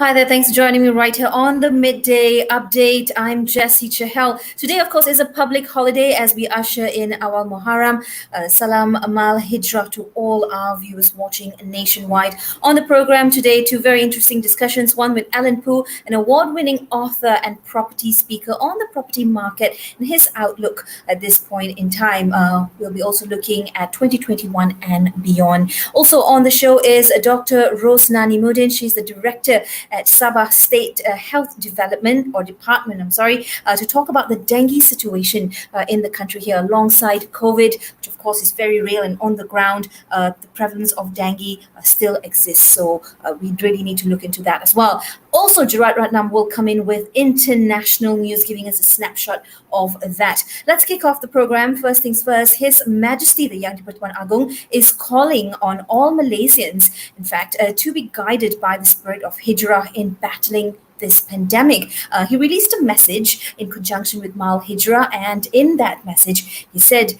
Hi there, thanks for joining me right here on the Midday Update. I'm Jessy Chahal. Today, of course, is a public holiday as we usher in our Muharram. Salam Amal Hijrah to all our viewers watching nationwide. On the program today, two very interesting discussions, one with Alan Poo, an award-winning author and property speaker on the property market and his outlook at this point in time. We'll be also looking at 2021 and beyond. Also on the show is Dr. NANI Muhyiddin. She's the director at Sabah State Health Development or Department, to talk about the dengue situation in the country here alongside COVID, which of course is very real and on the ground. The prevalence of dengue still exists. So we really need to look into that as well. Also, Gerard Ratnam will come in with international news, giving us a snapshot of that. Let's kick off the program. First things first, His Majesty, the Yang di-Pertuan Agong, is calling on all Malaysians, in fact, to be guided by the spirit of Hijrah in battling this pandemic. He released a message in conjunction with Mal Hijrah, and in that message, he said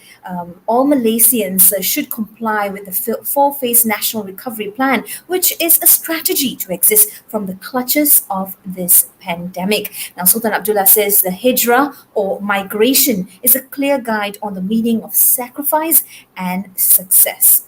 all Malaysians should comply with the four-phase national recovery plan, which is a strategy to exist from the clutches of this pandemic. Now, Sultan Abdullah says the Hijrah or migration is a clear guide on the meaning of sacrifice and success.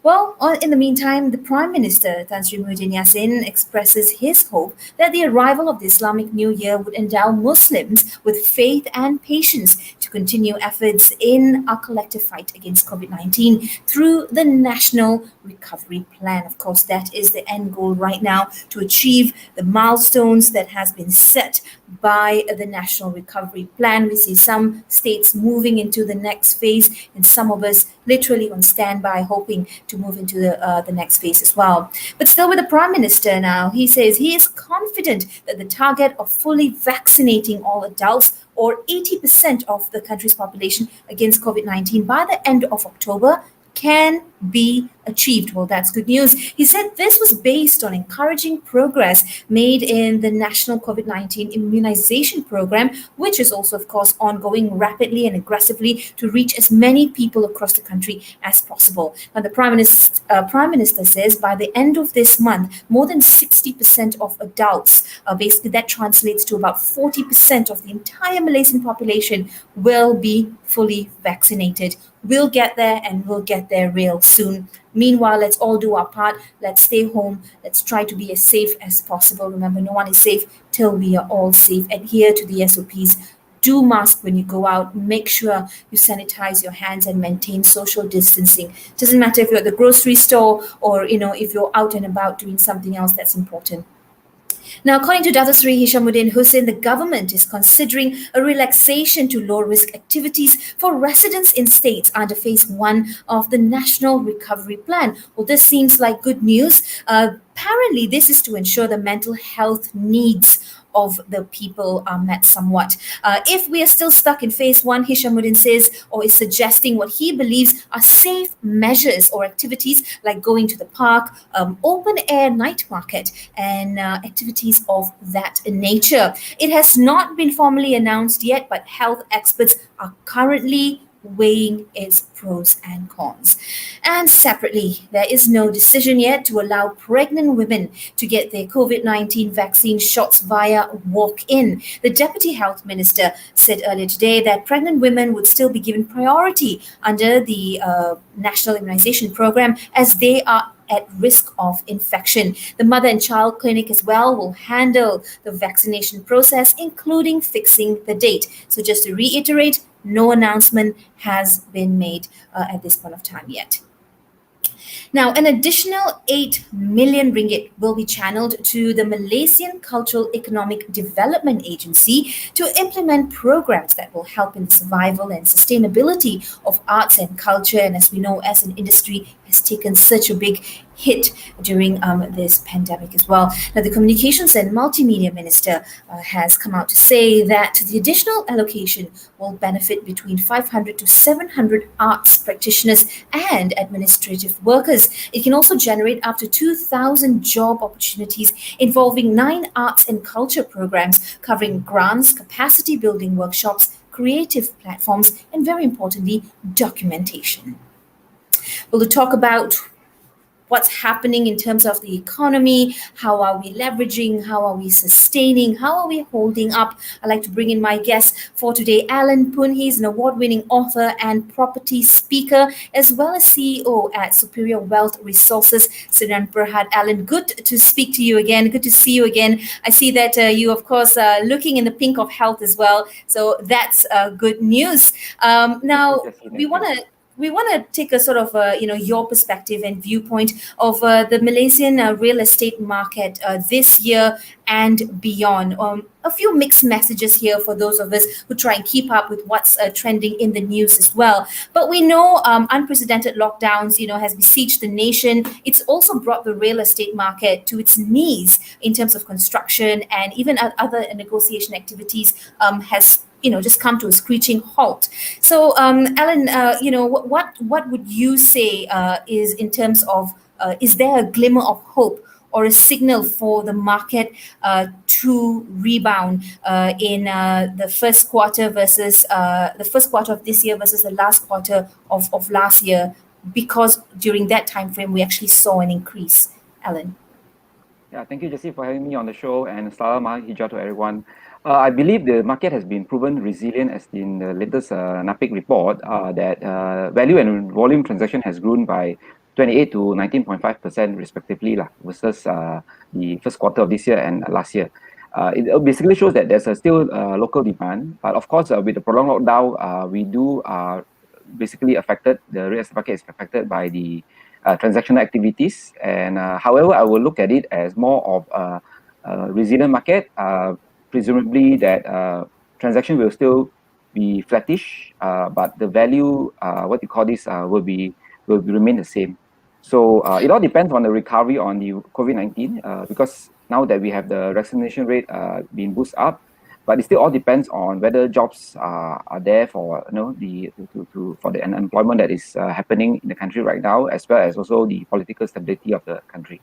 Well, in the meantime, the Prime Minister, Tan Sri Muhyiddin Yassin, expresses his hope that the arrival of the Islamic New Year would endow Muslims with faith and patience to continue efforts in our collective fight against COVID-19 through the National Recovery Plan. Of course, that is the end goal right now, to achieve the milestones that has been set by the National Recovery Plan. We see some states moving into the next phase and some of us literally on standby hoping to move into the next phase as well. But still with the Prime Minister now, he says he is confident that the target of fully vaccinating all adults or 80% of the country's population against COVID-19 by the end of October can be achieved. Well, that's good news. He said this was based on encouraging progress made in the National COVID-19 Immunization Program, which is also, of course, ongoing rapidly and aggressively to reach as many people across the country as possible. Now, the Prime Minister says by the end of this month, more than 60% of adults, basically that translates to about 40% of the entire Malaysian population, will be fully vaccinated. We'll get there, and we'll get there real soon. Meanwhile, let's all do our part. Let's stay home. Let's try to be as safe as possible. Remember, no one is safe till we are all safe. Adhere to the SOPs. Do mask when you go out. Make sure you sanitize your hands and maintain social distancing. Doesn't matter if you're at the grocery store or, if you're out and about doing something else that's important. Now, according to Dato Sri Hishammuddin Hussein, the government is considering a relaxation to low-risk activities for residents in states under Phase 1 of the National Recovery Plan. Well, this seems like good news. Apparently, this is to ensure the mental health needs of the people are met somewhat. If we are still stuck in Phase 1, Hishammuddin says, or is suggesting what he believes are safe measures or activities like going to the park, open air night market, and activities of that nature. It has not been formally announced yet, but health experts are currently weighing its pros and cons. And separately, there is no decision yet to allow pregnant women to get their COVID-19 vaccine shots via walk-in. The Deputy Health Minister said earlier today that pregnant women would still be given priority under the National Immunization Program as they are at risk of infection. The Mother and Child Clinic as well will handle the vaccination process, including fixing the date. So just to reiterate, no announcement has been made at this point of time yet. Now, an additional 8 million ringgit will be channeled to the Malaysian Cultural Economic Development Agency to implement programs that will help in the survival and sustainability of arts and culture. And as we know, as an industry has taken such a big hit during this pandemic as well. Now, the Communications and Multimedia Minister has come out to say that the additional allocation will benefit between 500 to 700 arts practitioners and administrative workers. It can also generate up to 2,000 job opportunities involving 9 arts and culture programs covering grants, capacity building workshops, creative platforms, and very importantly, documentation. Well, to talk about what's happening in terms of the economy, how are we leveraging, how are we sustaining, how are we holding up. I'd like to bring in my guest for today, Alan POON. He's an award-winning author and property speaker, as well as CEO at SuperiorWealth Resources Sdn Bhd. Alan, good to speak to you again. Good to see you again. I see that you, of course, are looking in the pink of health as well. So that's good news. Now, we want to take a sort of, your perspective and viewpoint of the Malaysian real estate market this year and beyond. A few mixed messages here for those of us who try and keep up with what's trending in the news as well. But we know unprecedented lockdowns, has besieged the nation. It's also brought the real estate market to its knees in terms of construction, and even other negotiation activities has just come to a screeching halt. So, Alan, what would you say is in terms of is there a glimmer of hope or a signal for the market to rebound in the first quarter versus the first quarter of this year versus the last quarter of last year? Because during that time frame, we actually saw an increase. Alan. Yeah, thank you, Jessy, for having me on the show, and Salam Hijrah to everyone. I believe the market has been proven resilient, as in the latest NAPIC report, that value and volume transaction has grown by 28 to 19.5% respectively versus the first quarter of this year and last year. It basically shows that there's still local demand, but of course, with the prolonged lockdown, we do basically affected, the real estate market is affected by the transactional activities. And however, I will look at it as more of a resilient market. Presumably that transaction will still be flattish, but the value, will remain the same. So it all depends on the recovery on the COVID-19, because now that we have the vaccination rate being boosted up, but it still all depends on whether jobs are there for for the unemployment that is happening in the country right now, as well as also the political stability of the country.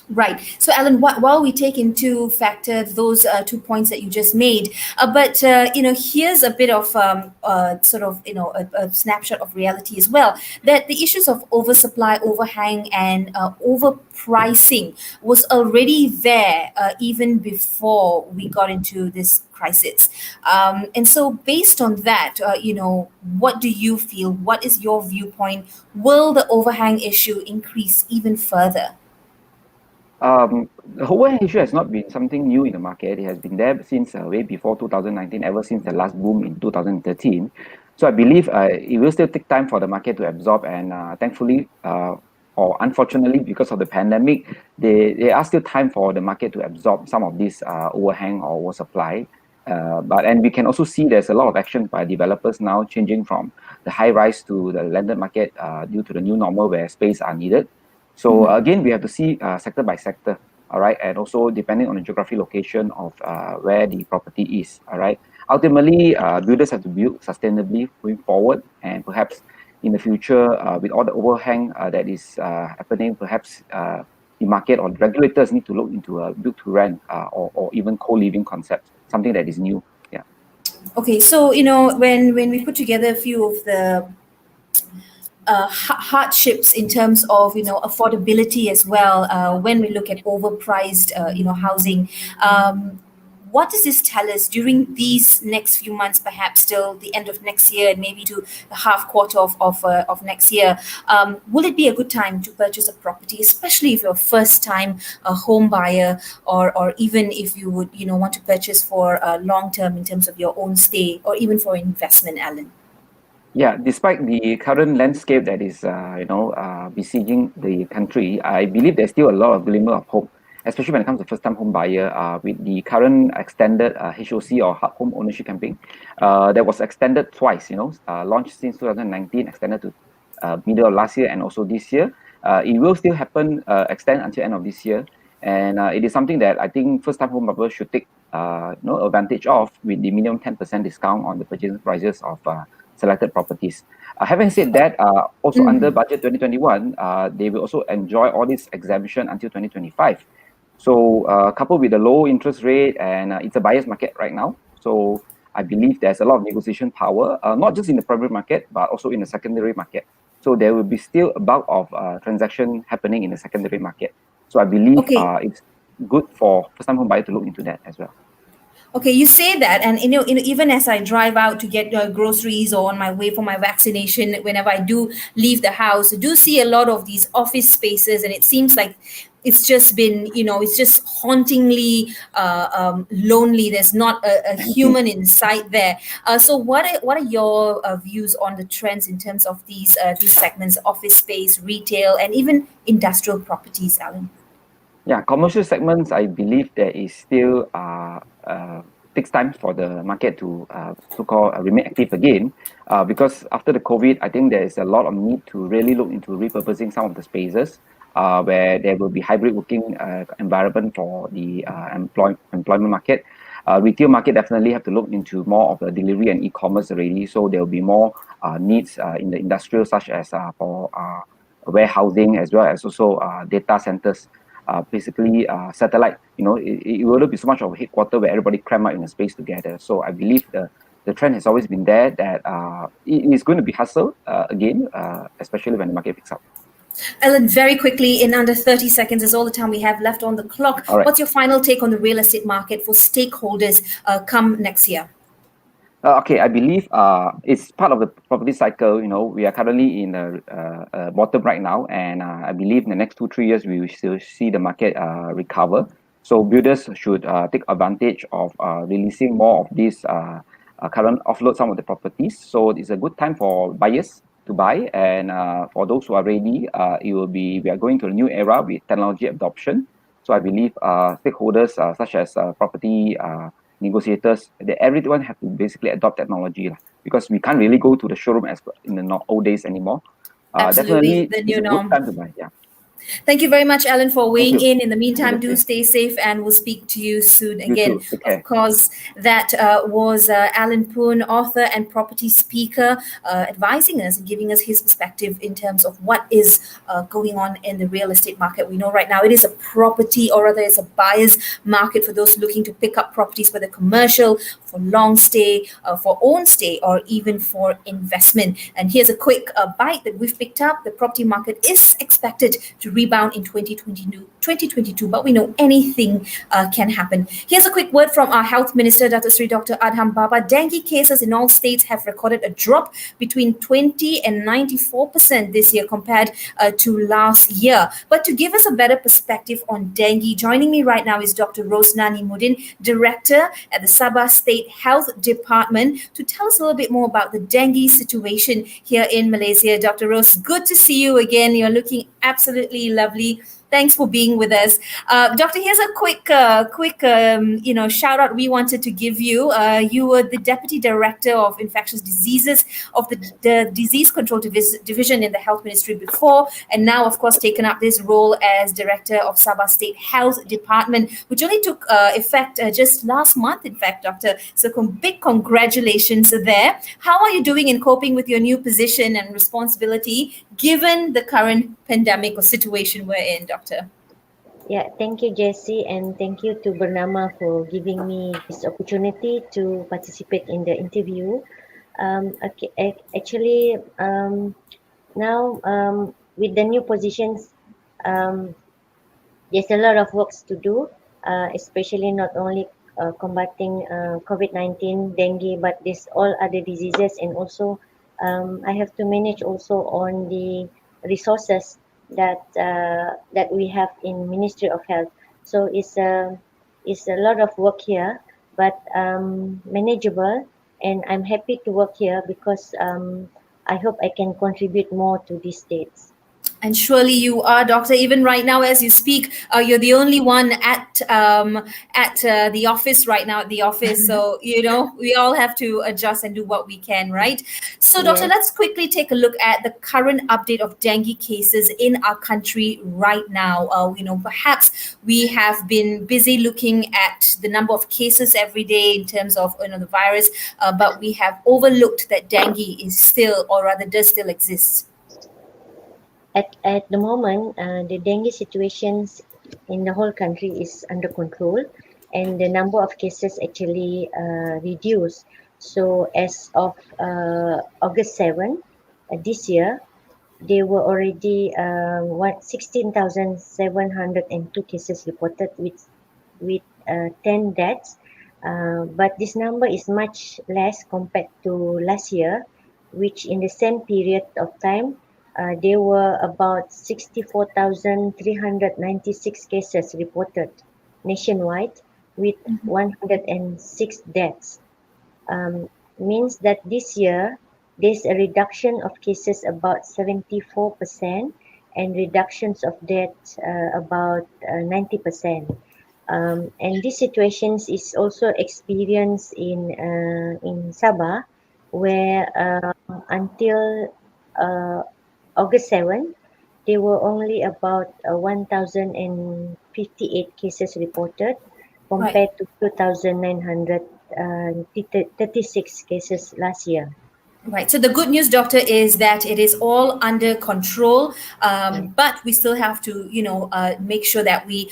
Right. So, Alan, while we take into factor those 2 points that you just made, but here's a bit of a snapshot of reality as well. That the issues of oversupply, overhang, and overpricing was already there even before we got into this crisis. And so, based on that, what do you feel? What is your viewpoint? Will the overhang issue increase even further? The overhang issue has not been something new in the market. It has been there since way before 2019, ever since the last boom in 2013. So I believe it will still take time for the market to absorb, and thankfully, or unfortunately, because of the pandemic, there are still time for the market to absorb some of this overhang or oversupply. And we can also see there's a lot of action by developers now changing from the high rise to the landed market due to the new normal where space are needed. So again, we have to see sector by sector, all right, and also depending on the geography location of where the property is, all right. Ultimately, builders have to build sustainably going forward, and perhaps in the future, with all the overhang that is happening, perhaps the market or the regulators need to look into a build to rent or even co-living concept, something that is new. Yeah. Okay, so when we put together a few of the hardships in terms of affordability as well, when we look at overpriced housing, what does this tell us during these next few months, perhaps till the end of next year and maybe to the half quarter of next year? Will it be a good time to purchase a property, especially if you're a first time home buyer, or even if you would want to purchase for long term in terms of your own stay or even for investment, Alan? Yeah, despite the current landscape that is, besieging the country, I believe there's still a lot of glimmer of hope, especially when it comes to first-time home buyer. With the current extended HOC or home ownership campaign, that was extended twice. Launched since 2019, extended to middle of last year and also this year. It will still happen, extend until end of this year, and it is something that I think first-time home buyers should take advantage of, with the minimum 10% discount on the purchase prices of selected properties. Having said that, also under budget 2021, they will also enjoy all this exemption until 2025. So coupled with the low interest rate, and it's a buyer's market right now. So I believe there's a lot of negotiation power, not just in the private market, but also in the secondary market. So there will be still a bulk of transaction happening in the secondary market. So I believe it's good for first-time home buyer to look into that as well. Okay, you say that, and even as I drive out to get groceries or on my way for my vaccination, whenever I do leave the house, I do see a lot of these office spaces, and it seems like it's just been, it's just hauntingly lonely. There's not a human in sight there. So, what are your views on the trends in terms of these segments: office space, retail, and even industrial properties, Alan? Yeah, commercial segments, I believe there is still takes time for the market to so-called remain active again, because after the COVID, I think there is a lot of need to really look into repurposing some of the spaces where there will be hybrid working environment for the employment market. Retail market definitely have to look into more of the delivery and e-commerce already, so there will be more needs in the industrial, such as for warehousing, as well as also data centers. Basically satellite, it will be so much of a headquarter where everybody cram out in a space together. So I believe the trend has always been there, that it is going to be hustle again, especially when the market picks up. Ellen, very quickly, in under 30 seconds is all the time we have left on the clock. All right. What's your final take on the real estate market for stakeholders come next year? Okay, I believe it's part of the property cycle. We are currently in a bottom right now, and I believe in the next 2-3 years we will still see the market recover. So builders should take advantage of releasing more of these current offload some of the properties. So it's a good time for buyers to buy, and for those who are ready, we are going to a new era with technology adoption. So I believe stakeholders such as property negotiators, everyone have to basically adopt technology, because we can't really go to the showroom as in the old days anymore. Absolutely, Definitely, the new it's a norm. good time to buy. Yeah. Thank you very much, Alan, for weighing Thank you. in. In the meantime, Thank you, do stay safe, and we'll speak to you soon You again. too. Take care. Of course, that was Alan POON, author and property speaker, advising us and giving us his perspective in terms of what is going on in the real estate market. We know right now it is a property, or rather it's a buyer's market for those looking to pick up properties, whether commercial, for long stay, for own stay, or even for investment. And here's a quick bite that we've picked up. The property market is expected to rebound in 2022, but we know anything can happen. Here's a quick word from our Health Minister, Dr. Adham Baba. Dengue cases in all states have recorded a drop between 20 and 94% this year compared to last year. But to give us a better perspective on dengue, joining me right now is Dr. NANI Muhyiddin, Director at the Sabah State Health Department, to tell us a little bit more about the dengue situation here in Malaysia. Dr. Rose, good to see you again. You're looking absolutely lovely. Thanks for being with us. Doctor, here's a quick shout out we wanted to give you. You were the Deputy Director of Infectious Diseases of the Disease Control Division in the Health Ministry before, and now, of course, taken up this role as Director of Sabah State Health Department, which only took effect just last month, in fact, Doctor. So big congratulations there. How are you doing in coping with your new position and responsibility, given the current pandemic or situation we're in, Doctor? Yeah, thank you, Jessy, and thank you to Bernama for giving me this opportunity to participate in the interview. Now with the new positions, there's a lot of works to do, especially not only combating COVID-19, dengue, but there's all other diseases, and also I have to manage also on the resources that we have in Ministry of Health. So it's a lot of work here, but manageable, and I'm happy to work here because I hope I can contribute more to these states. And surely you are, Doctor. Even right now, as you speak, you're the only one at the office right now. At the office, so we all have to adjust and do what we can, right? So, Doctor, let's quickly take a look at the current update of dengue cases in our country right now. Perhaps we have been busy looking at the number of cases every day in terms of the virus, but we have overlooked that dengue is still, or rather, does still exist. At the moment, the dengue situations in the whole country is under control, and the number of cases actually reduced. So as of August 7 this year, there were already 16,702 cases reported with 10 deaths. But this number is much less compared to last year, which in the same period of time, there were about 64,396 cases reported nationwide with 106 deaths. Means that this year there's a reduction of cases about 74% and reductions of deaths about 90%. And these situations is also experienced in Sabah, where until August 7, there were only about 1,058 cases reported Right. compared to 2,936 cases last year. Right. So the good news, doctor, is that it is all under control, Yes. but we still have to, make sure that we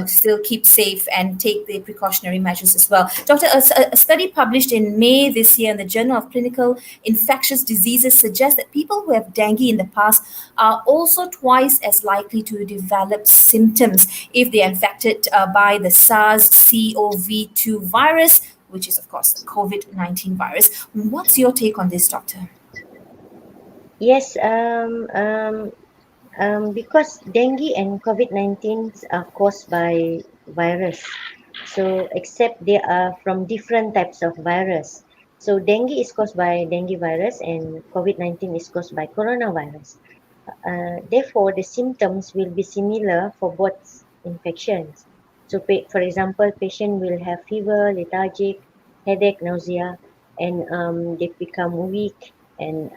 still keep safe and take the precautionary measures as well. Doctor, a study published in May this year in the Journal of Clinical Infectious Diseases suggests that people who have dengue in the past are also twice as likely to develop symptoms if they are infected by the SARS-CoV-2 virus, which is, of course, the COVID-19 virus. What's your take on this, doctor? Yes, because dengue and COVID-19 are caused by virus. So, except they are from different types of virus. So, dengue is caused by dengue virus and COVID-19 is caused by coronavirus. Therefore, the symptoms will be similar for both infections. So, for example, patient will have fever, lethargic, headache, nausea, and they become weak and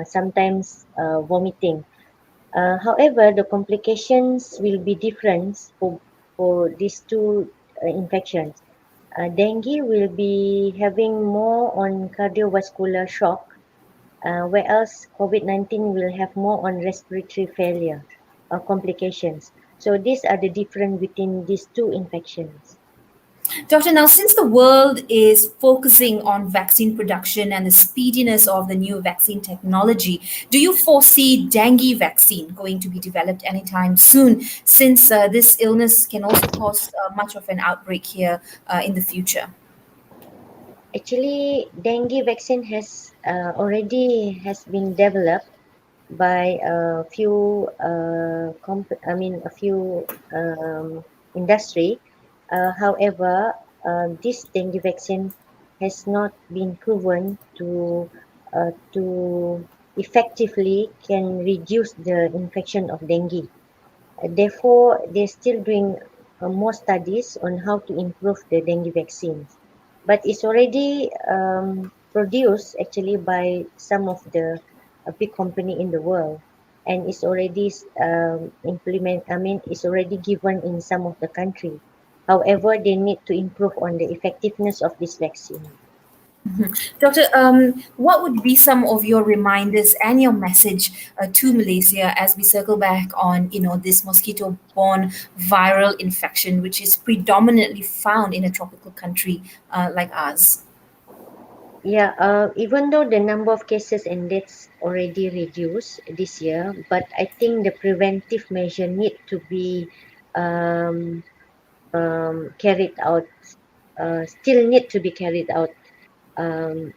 sometimes vomiting. However, the complications will be different for these two infections. Dengue will be having more on cardiovascular shock, whereas COVID-19 will have more on respiratory failure complications. So these are the difference between these two infections. Doctor, now since the world is focusing on vaccine production and the speediness of the new vaccine technology, do you foresee dengue vaccine going to be developed anytime soon, since this illness can also cause much of an outbreak here in the future? Actually, dengue vaccine has already has been developed by a few a few industry. However, this dengue vaccine has not been proven to effectively can reduce the infection of dengue. Therefore, they're still doing more studies on how to improve the dengue vaccines. But it's already produced actually by some of the big company in the world, and it's already it's already given in some of the country. However, they need to improve on the effectiveness of this vaccine. Doctor, what would be some of your reminders and your message to Malaysia as we circle back on, this mosquito-borne viral infection, which is predominantly found in a tropical country like ours? Yeah, even though the number of cases and deaths already reduced this year, but I think the preventive measure need to be um, carried out, still need to be carried out um,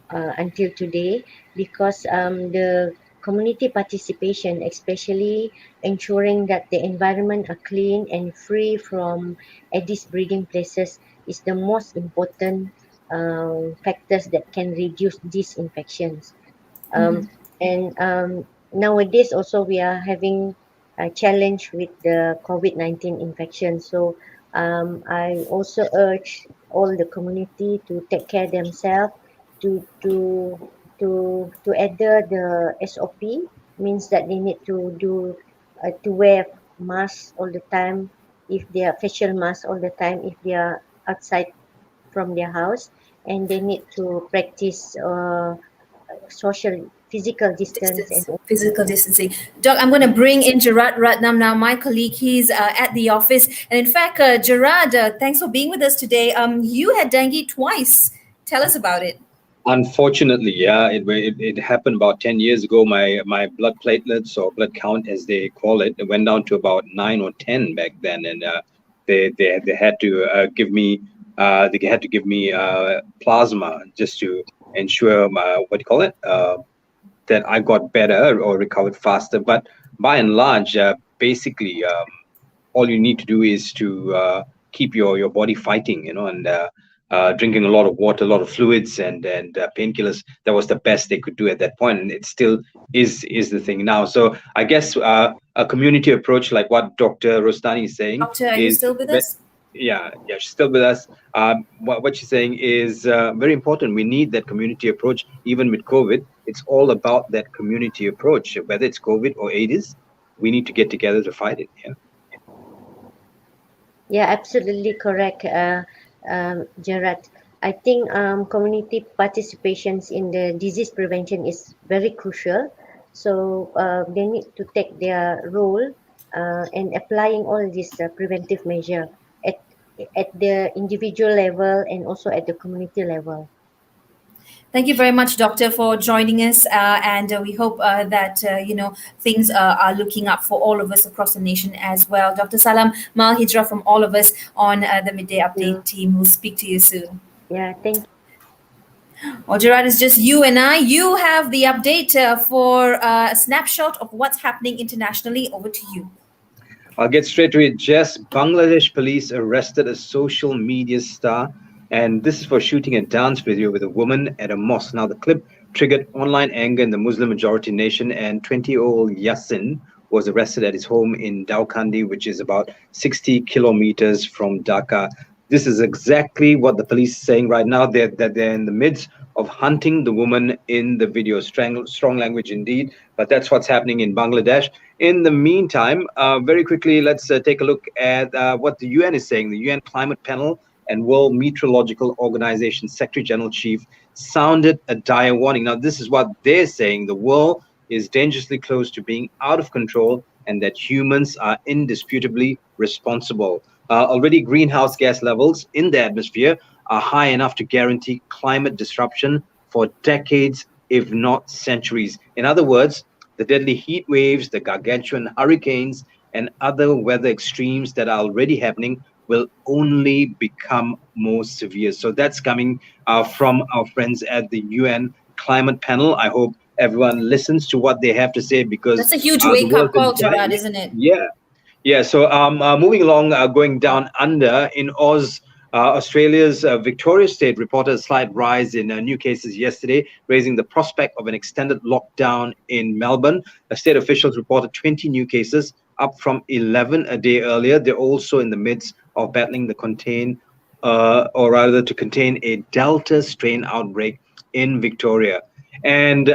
until today, because the community participation, especially ensuring that the environment are clean and free from Aedes breeding places, is the most important factors that can reduce these infections. Um, and nowadays also we are having a challenge with the COVID-19 infection. So I also urge all the community to take care themselves, to to to adhere the SOP, means that they need to do to wear masks all the time, if they are facial masks all the time if they are outside from their house, and they need to practice social physical distance and Distance, physical distancing. Doc, I'm going to bring in Gerard Ratnam now, my colleague. He's at the office. And in fact, Gerard, thanks for being with us today. You had dengue twice. Tell us about it. Unfortunately, yeah, it happened about 10 years ago. My blood platelets, or blood count as they call it, went down to about 9 or 10 back then, and they had to give me plasma just to ensure what do you call it, that I got better or recovered faster. But by and large, basically, all you need to do is to keep your body fighting, and drinking a lot of water, a lot of fluids, and painkillers. That was the best they could do at that point, and it still is the thing now. So I guess a community approach like what Dr. Rostani is saying Doctor, are you still with us? Yeah, she's still with us. What she's saying is very important. We need that community approach, even with COVID. It's all about that community approach, whether it's COVID or AIDS. We need to get together to fight it. Yeah. Yeah, absolutely correct, Gerard. I think community participations in the disease prevention is very crucial. So they need to take their role in applying all these preventive measure at the individual level and also at the community level. Thank you very much, Doctor, for joining us. And we hope that, things are looking up for all of us across the nation as well. Dr. Salam Mal Hijrah from all of us on the Midday Update team. We'll speak to you soon. Yeah, thank you. Well, Gerard, it's just you and I. You have the update for a snapshot of what's happening internationally. Over to you. I'll get straight to it. Jess, Bangladesh police arrested a social media star, and this is for shooting a dance video with a woman at a mosque. Now, the clip triggered online anger in the Muslim-majority nation, and 20-year-old Yassin was arrested at his home in Dawkandi, which is about 60 kilometers from Dhaka. This is exactly what the police are saying right now. They're in the midst of hunting the woman in the video. Strong language indeed, but that's what's happening in Bangladesh. In the meantime, very quickly, let's take a look at what the UN is saying. The UN Climate Panel and World Meteorological Organization Secretary General Chief sounded a dire warning. Now, this is what they're saying. The world is dangerously close to being out of control, and that humans are indisputably responsible. Already greenhouse gas levels in the atmosphere are high enough to guarantee climate disruption for decades, if not centuries. In other words, the deadly heat waves, the gargantuan hurricanes, and other weather extremes that are already happening will only become more severe. So that's coming from our friends at the UN Climate Panel. I hope everyone listens to what they have to say, because that's a huge wake-up call, Gerard, isn't it? Yeah. So moving along, going down under in Oz, Australia's Victoria State reported a slight rise in new cases yesterday, raising the prospect of an extended lockdown in Melbourne. State officials reported 20 new cases, up from 11 a day earlier. They're also in the midst of battling to contain a Delta strain outbreak in Victoria. And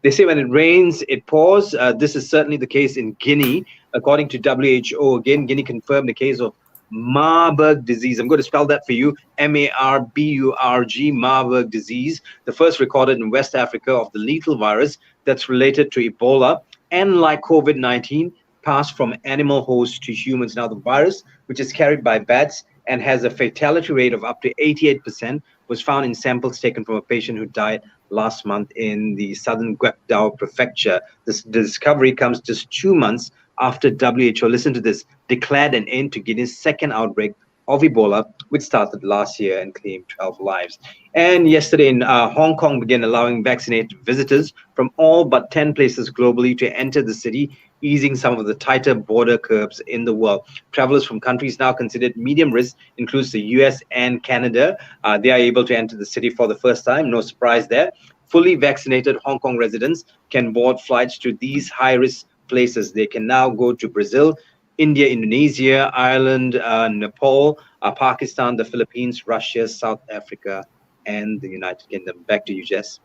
they say when it rains, it pours. This is certainly the case in Guinea. According to WHO, again, Guinea confirmed the case of Marburg disease. I'm going to spell that for you. M-A-R-B-U-R-G, Marburg disease, the first recorded in West Africa of the lethal virus that's related to Ebola, and like COVID-19, passed from animal hosts to humans. Now, the virus, which is carried by bats and has a fatality rate of up to 88%, was found in samples taken from a patient who died last month in the southern Govt prefecture. The discovery comes just 2 months after WHO, listen to this, declared an end to Guinea's second outbreak of Ebola, which started last year and claimed 12 lives. And yesterday in Hong Kong began allowing vaccinated visitors from all but 10 places globally to enter the city, easing some of the tighter border curbs in the world. Travelers from countries now considered medium risk, includes the US and Canada. They are able to enter the city for the first time, no surprise there. Fully vaccinated Hong Kong residents can board flights to these high-risk places. They can now go to Brazil, India, Indonesia, Ireland, Nepal, Pakistan, the Philippines, Russia, South Africa, and the United Kingdom. Back to you, Jess.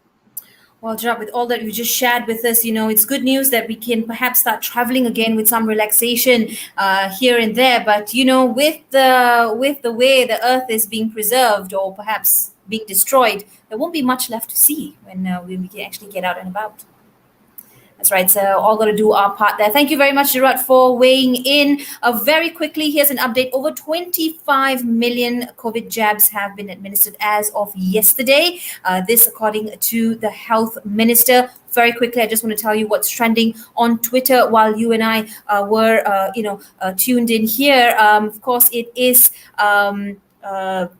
Well, Gerard, with all that you just shared with us, it's good news that we can perhaps start traveling again with some relaxation here and there. But, with the way the earth is being preserved or perhaps being destroyed, there won't be much left to see when we can actually get out and about. That's right. So all got to do our part there. Thank you very much, Gerard, for weighing in. Very quickly, here's an update. Over 25 million COVID jabs have been administered as of yesterday. This according to the health minister. Very quickly, I just want to tell you what's trending on Twitter while you and I were, tuned in here. Of course, it is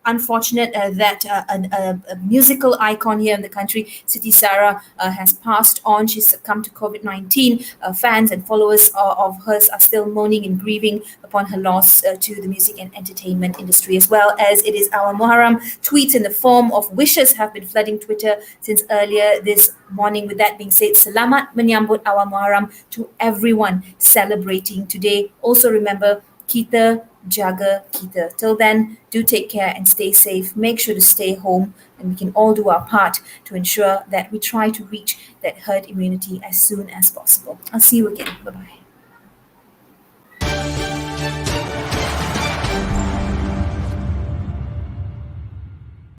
unfortunate that a musical icon here in the country, Siti Sarah, has passed on. She succumbed to COVID-19. Fans and followers of hers are still mourning and grieving upon her loss to the music and entertainment industry, as well as it is our Muharram. Tweets in the form of wishes have been flooding Twitter since earlier this morning. With that being said, Selamat menyambut awal Muharram to everyone celebrating today. Also remember, kita jaga kita. Till then, do take care and stay safe. Make sure to stay home, and we can all do our part to ensure that we try to reach that herd immunity as soon as possible. I'll see you again. Bye-bye.